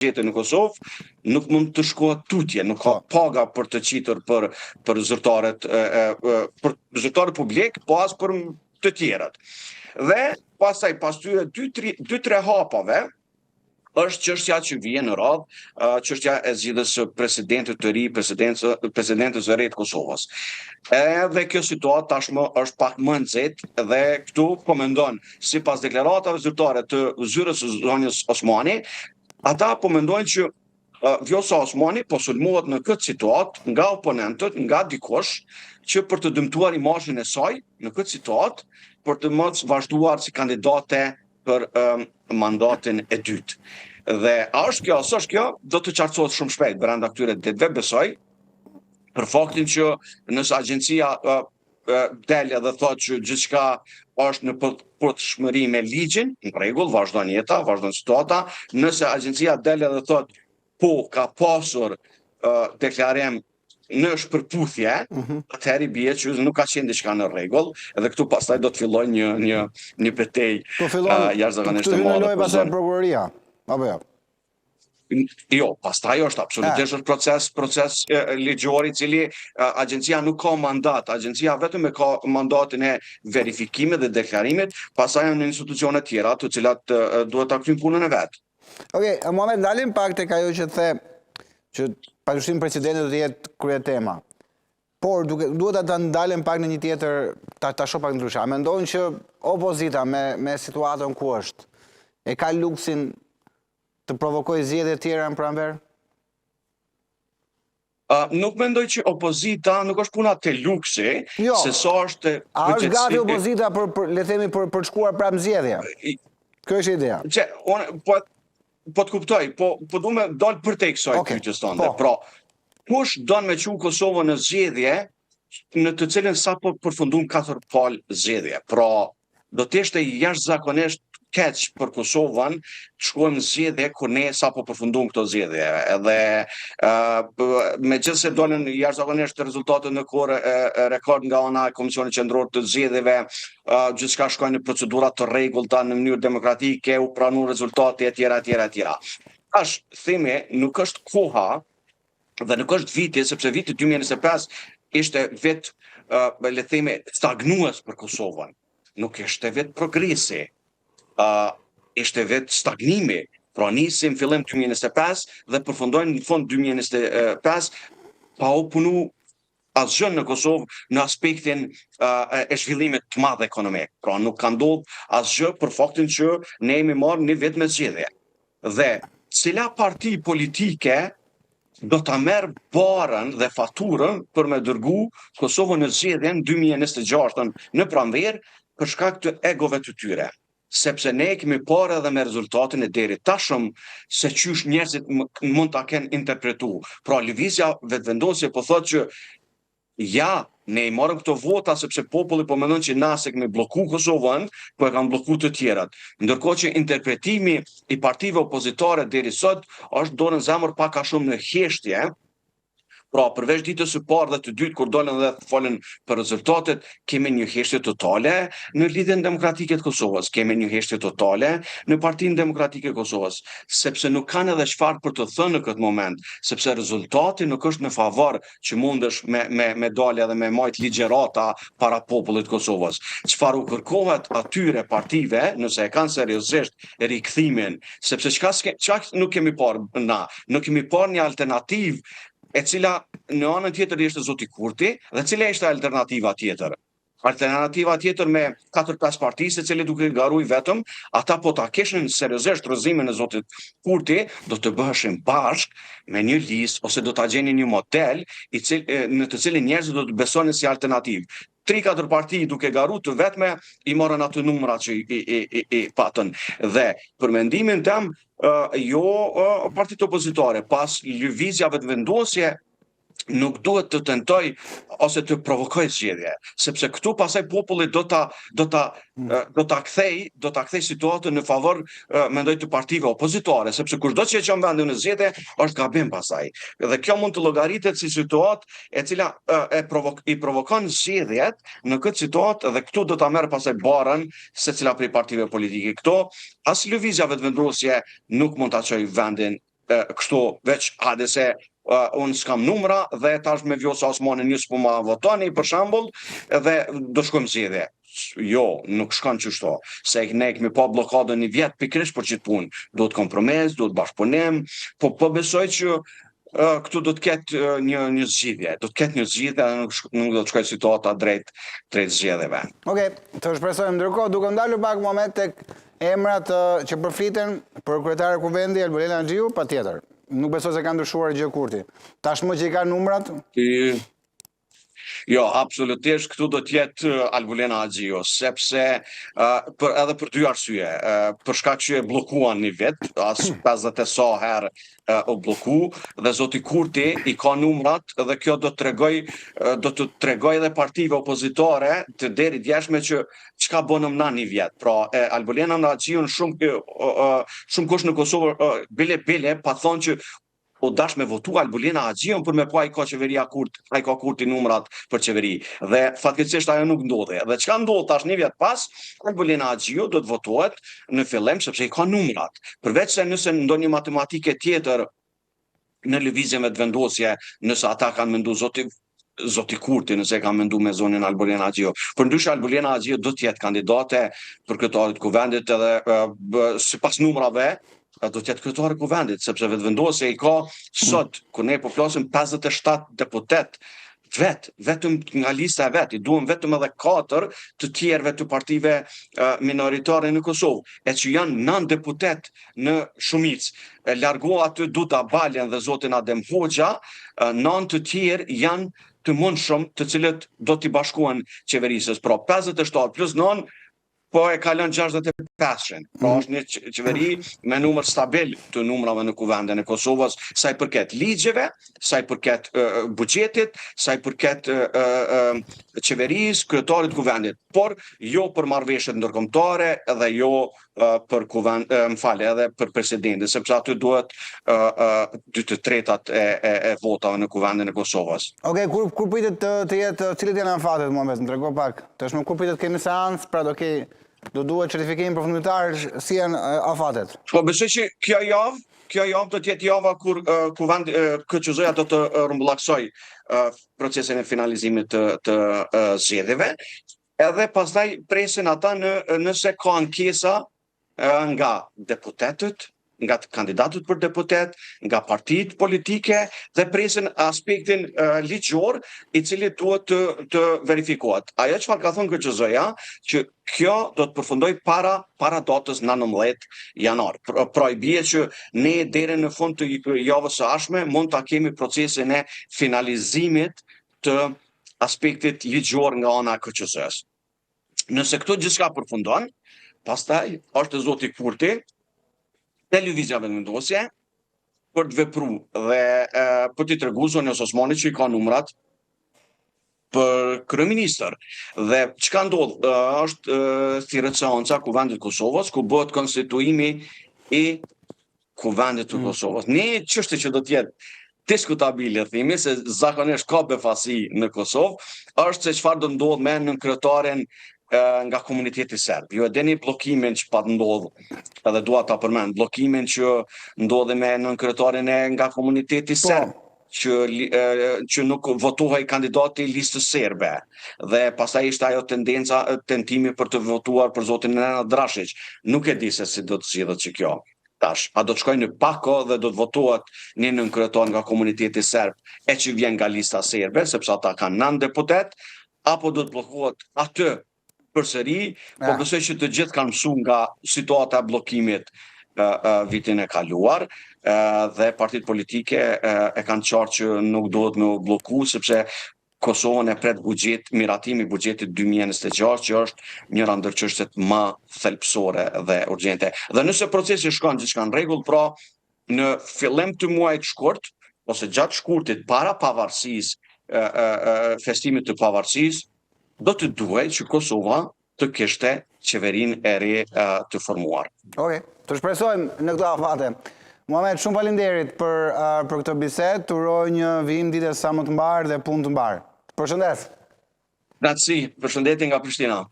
gjetë në Kosovë, nuk mund të shkohet tutje, nuk ka paga për të qitur për zyrtarët publik, po as për të tjerat. Dhe pastaj pas tyre 2-3 hapave, është çështja që vjen në radhë, çështja e zgjedhjes së presidentit të ri, presidentës së re të Kosovës. Edhe kjo situatë tashmë është pak më nxehtë dhe këtu po mendon, sipas deklaratave zyrtare të zyrës së zonjës Osmani, ata po mendojnë që Vjosa Osmani po sulmohet në këtë situatë nga oponentët, nga dikush që për të dëmtuar imazhin e saj në këtë situatë, për të mos vazhduar si kandidate për mandatin e dytë. Dhe a është kjo, së është kjo, do të qartësohet shumë shpejt brenda këtyre ditëve, besoj, për faktin që nëse agjencia del dhe thotë që gjithçka është në përputhshmëri me ligjin, në rregull, vazhdon jeta, vazhdon situata, nëse agjencia del dhe thotë po ka pasur deklarim në shpërputhje, atëherë bie që nuk ka qenë diçka në rregull, edhe këtu pastaj do të fillojë një betejë jashtëzakonisht e madhe. Këtu fillon pastaj prokuroria, apo jo? Jo, pastaj është absolutisht proces ligjor i cili agjencia nuk ka mandat, agjencia vetëm e ka mandatin e verifikimit dhe deklarimit, pastaj janë institucione tjera të cilat duhet ta kryejnë punën e vet. Okej, Muhamet, dalim pak tek ajo që the që padyshim presidenti do të jetë kryetema. Por duhet ta ndalem pak në një tjetër, ta shoh pak ndryshe. A mendojnë që opozita me situatën ku është, e ka luksin të provokojë zgjedhje të tjera në pranverë? Nuk mendoj që opozita nuk është puna te luksi, se sa është a është gati opozita për le të themi për të shkuar prapë në zgjedhje? Kjo është ideja. Po të kuptoj, po du me dalë për te i kësaj pyetjes tënde. Pra, kush don me çu Kosovën në zgjedhje, në të cilën sapo përfundon 4 palë zgjedhje. Pra, do të ishte jashtëzakonisht keq për Kosovën të shkojmë në zgjedhje kur ne sapo përfundon këto zgjedhje. Edhe megjithëse dolën jashtëzakonisht rezultatet në kohë rekord nga ana e Komisionit Qendror të Zgjedhjeve, gjithçka shkoi në procedura të rregullta në mënyrë demokratike, u pranuan rezultate etj. Themi, nuk është koha dhe nuk është viti, sepse viti 2025 ishte vit, le të themi, stagnues për Kosovën. Nuk ishte vit progresi. Ishte vetë stagnimi, pra nisim fillim 2025 dhe përfundojnë në fund 2025 pa u punu asgjë në Kosovë në aspektin e zhvillimit të madh ekonomik. Pra nuk ka ndodhur asgjë për faktin që ne jemi marrë një vit me zgjedhje. Dhe cila parti politike do ta merr barën dhe faturën për me dërgu Kosovën në zgjedhjen 2026 në pranverë për shkak të egove të tyre. Sepse ne kemi parë edhe me rezultatin e deri tashëm se qysh njerëzit mund ta kenë interpretu. Pra lëvizja vetvendosje po thotë që ja, ne i marrëm këto vota sepse populli po mendon që na se kemi blloku Kosovën, po e kanë blloku të tjerat. Ndërkohë që interpretimi i partive opozitare deri sot është dorën zemër pak a shumë në heshtje. Pra, përveç ditës së parë dhe të dytë, kur dolën dhe folën për rezultatet, kemi një heshtje totale në Lidhjen Demokratike të Kosovës, kemi një heshtje totale në Partinë Demokratike të Kosovës, sepse nuk kanë edhe çfarë për të thënë në këtë moment, sepse rezultati nuk është në favor që mundesh me dalje dhe me majt ligjërata para popullit të Kosovës. Çfarë u kërkohet atyre partive, nëse e kanë seriozisht rikthimin, sepse çka nuk kemi parë na, nuk kemi parë një alternativë e cila në anën tjetër ishte zoti Kurti, dhe cila ishte alternativa tjetër. Alternativa tjetër me 4-5 parti, se cili duke garuar vetëm, ata po ta kishin seriozisht rrëzimin e zotit Kurti, do të bëheshin bashkë me një listë ose do ta gjenin një model në të cilin njerëzit do të besonin si alternativë. 3-4 parti duke garuar të vetme i morën atë numrat që i patën. Dhe për mendimin tim, partitë opozitare pas lëvizjave të vendosje nuk duhet të tentoj ose të provokoj zgjedhje, sepse këtu pasaj populli do ta kthej situatën në favor mendoj të partive opozitare, sepse kushdo që e çon vendin në zgjedhje është gabim pasaj. Dhe kjo mund të llogaritet si situatë e cila i provokon zgjedhjet në këtë situatë dhe këtu do ta merr pasaj barën secila prej partive politike. Këto as lëvizjave të vendosje nuk mund ta çojë vendin kështu veç hade se unë s'kam numra dhe tash me Vjosa Osmani një s'po ma votoni për shembull dhe do shkojmë zgjedhje. Jo, nuk shkon kështu. Se ne kemi pa bllokadën një vjet pikërisht për çit punë. Duhet kompromis, duhet bashkëpunim, po besoj që këtu do të ketë një zgjidhje. Do të ketë një zgjidhje dhe nuk do të shkojë situata drejt zgjedhjeve. Okej, të shpresojmë. Ndërkohë, duke ndalur pak moment tek emrat që përfliten për kryetare kuvendi Albulena Xhiu, patjetër. Nuk besoj se ka ndryshuar gjë Kurti. Tashmë që i ka numrat? Jo, absolutisht këtu do të jetë Albulena Xhiu, sepse edhe për dy arsye. Për shkak që e bllokuan një vit, as 50 sa herë u blloku dhe zoti Kurti i ka numrat dhe kjo do të tregoj edhe partive opozitore të deri djeshme që çka bënëm na një vjet. Pra Albulena Xhiu shumë kush në Kosovë bile pa thonë që o dash me votu Albulena Xhiu për me pa ai ka qeveria ai ka Kurti numrat për qeveri. Dhe fatkeqësisht ajo nuk ndodhi. Dhe çka ndodh tash një vjet pas, Albulena Xhiu do të votohet në fillim sepse i ka numrat. Përveç se nëse ndonjë matematike tjetër në lëvizjen me vendosje, nëse ata kanë menduar zoti Kurti nëse ka mendu me zonin Albulena Xhiu. Përndryshe Albulena Xhiu do të jetë kandidate për kryetarin e kuvendit edhe sipas numrave do të jetë kryetari i kuvendit, sepse vetëvendosja i ka sot, kur ne po flasim 57 deputet vetëm nga lista e vet, i duhen vetëm edhe 4 të tjerëve të partive minoritare në Kosovë, e që janë 9 deputet në shumicë. Largo aty Duta Baljan dhe zotin Adem Hoxha, 9 të tjerë janë të mundshëm të cilët do t'i bashkohen qeverisës. Pra 57 plus 9 po e kalon 65-shin. Pra është një qeveri me numër stabil të numrave në kuvendin e Kosovës, sa i përket ligjeve, sa i përket buxhetit, sa i përket qeverisë, kryetarit kuvendit, por jo për marrëveshjet ndërkombëtare dhe jo për edhe për presidentin, sepse aty duhet 2/3 e votave në kuvendin e Kosovës. Okej, kur pritet të jetë, cilët janë afatet, Muhamet, më trego pak. Tashmë kur pritet kemi seancë, pra do duhet certifikim përfundimtar, si janë afatet? Po besoj që kjo javë do të jetë java kur KQZ-ja do të rrumbullaksoj procesin e finalizimit të zgjedhjeve, edhe pastaj presin ata nëse ka ankesa nga deputetët, nga kandidatët për deputet, nga partitë politike dhe presin aspektin ligjor i cili duhet të verifikohet. Ajo çfarë ka thënë KQZ-ja që kjo do të përfundoj para datës 19 janar. Pra i bie që ne deri në fund të javës së ardhshme mund ta kemi procesin e finalizimit të aspektit ligjor nga ana e KQZ-s. Nëse këto gjithçka përfundon, pastaj është zoti Kurti televizjave vendosje për të vepru dhe për t'i tregu zonës Osmani që i ka numrat për kryeministër. Dhe çka ndodh është thirrët seanca kuvendit Kosovës ku bëhet konstituimi i kuvendit të Kosovës. Një çështje që do të jetë diskutabile, themi, se zakonisht ka befasi në Kosovë, është se çfarë do ndodh me nën kryetarin nga komuniteti serb. Ju e dini bllokimin që pa ndodh, edhe dua ta përmend, bllokimin që ndodhi me nën kryetarin nga komuniteti serb, që nuk votohej kandidati i listës serbe. Dhe pastaj ishte ajo tentimi për të votuar për zotin Nenad Drashić. Nuk e di se si do të zgjidhet që kjo. Tash, a do të shkojnë në pak kohë dhe do të votohet një nën kryetar nga komuniteti serb e që vjen nga lista serbe, sepse ata kanë 9 deputet, apo do të bllokohet aty përsëri, po besoj që të gjithë kanë mësuar nga situata e bllokimit vitin e kaluar dhe partitë politike e kanë qartë që nuk duhet me blloku sepse Kosovën e pret miratimi i buxhetit 2026 që është njëra ndër çështjet më thelbësore dhe urgjente. Dhe nëse procesi shkon gjithçka në rregull, pra në fillim të muajit shkurt ose gjatë shkurtit para pavarësisë festimit të pavarësisë do të duhej që Kosova të kishte qeverinë e re të formuar. Okej, të shpresojmë në këto afate. Muhamet, shumë faleminderit për këtë bisedë, të uroj një vijim ditës sa më të mbar dhe punë të mbar. Përshëndes. Grazie, përshëndetje nga Prishtina.